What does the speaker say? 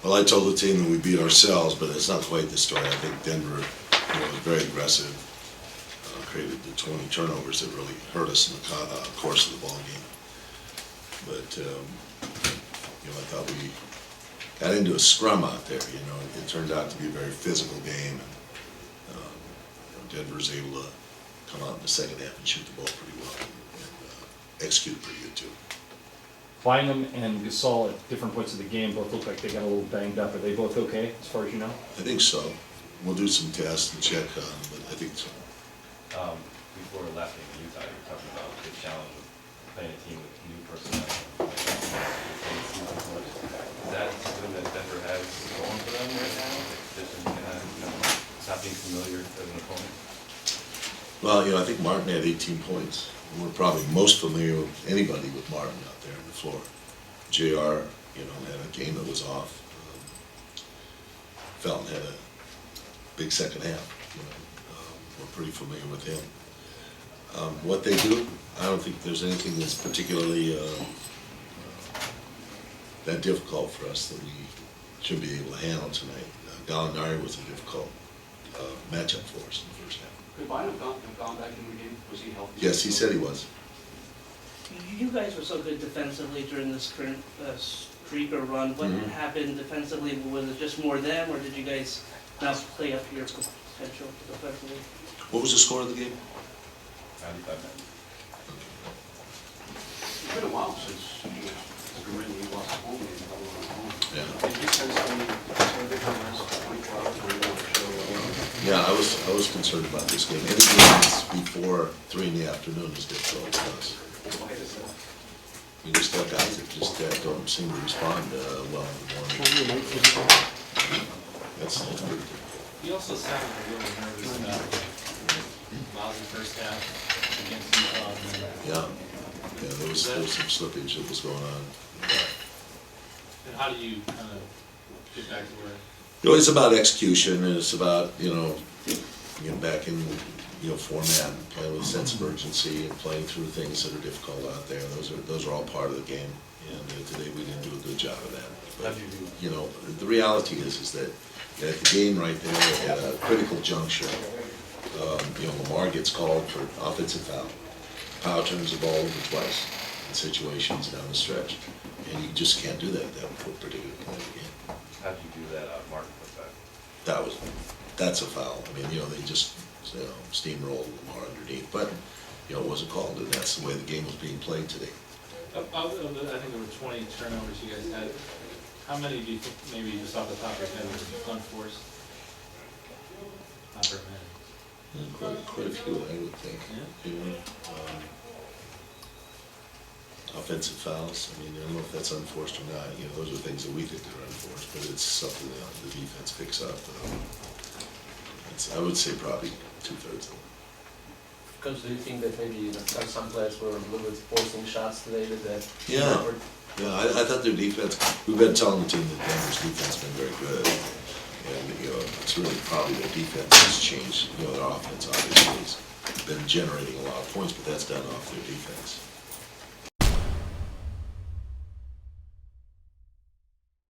Well, I told the team that we beat ourselves, but it's not quite the story. I think Denver, was very aggressive, created the 20 turnovers that really hurt us in the course of the ball game. But I thought we got into a scrum out there. It turned out to be a very physical game, and Denver's able to come out in the second half and shoot the ball pretty well and execute pretty good too. Bynum and Gasol at different points of the game both look like they got a little banged up. Are they both okay, as far as you know? I think so. We'll do some tests and check on them, but I think so. Before left in Utah, you were talking about the challenge of playing a team with new personnel. Is that something that Denver has going for them right now? Just not being familiar as an opponent? Well, I think Martin had 18 points. We're probably most familiar with anybody with Martin out there on the floor. JR, had a game that was off. Felton had a big second half. We're pretty familiar with him. What they do, I don't think there's anything that's particularly that difficult for us that we should be able to handle tonight. Gallinari was a difficult matchup for us in the first half. Could Bynum have gone back in the game? Was he healthy? Yes, he said he was. You guys were so good defensively during this current streak or run. What happened defensively? Was it just more them, or did you guys not play up to your potential defensively? What was the score of the game? 95 minutes. It's been a while since we lost a home game. Yeah. Did you sense any difference between 12 and Yeah, I was concerned about this game. Any game that's before 3 in the afternoon is difficult for us. Why is that? We just got guys that just don't seem to respond well in the morning. That's good. He also sounded a little nervous about lousy first half against Utah. Yeah, there was some slippage that was going on. And how do you kind of get back to where? It's about execution, and it's about, getting back in, format, and playing with a sense of urgency, and playing through things that are difficult out there. Those are all part of the game, and today we didn't do a good job of that. But, the reality is that at the game right there, at a critical juncture, Lamar gets called for offensive foul. Powell turns the ball over twice in situations down the stretch, and you just can't do that at that particular point of the game. How did you do that out of Martin with that? That's a foul. I mean, they just steamrolled Lamar underneath, but it wasn't called, and that's the way the game was being played today. I think there were 20 turnovers you guys had. How many do you think, maybe just off the top of your head, were unforced? Not very many. Quite a few, I would think. Yeah. Offensive fouls. I don't know if that's unforced or not. Those are things that we think are unforced, but it's something that the defense picks up. I would say probably 2/3 of them. Coach, do you think that maybe some players were a little bit forcing shots today? Yeah, I thought their defense, we've been telling the team that Denver's defense has been very good. And, it's really probably their defense has changed. Their offense obviously has been generating a lot of points, but that's done off their defense.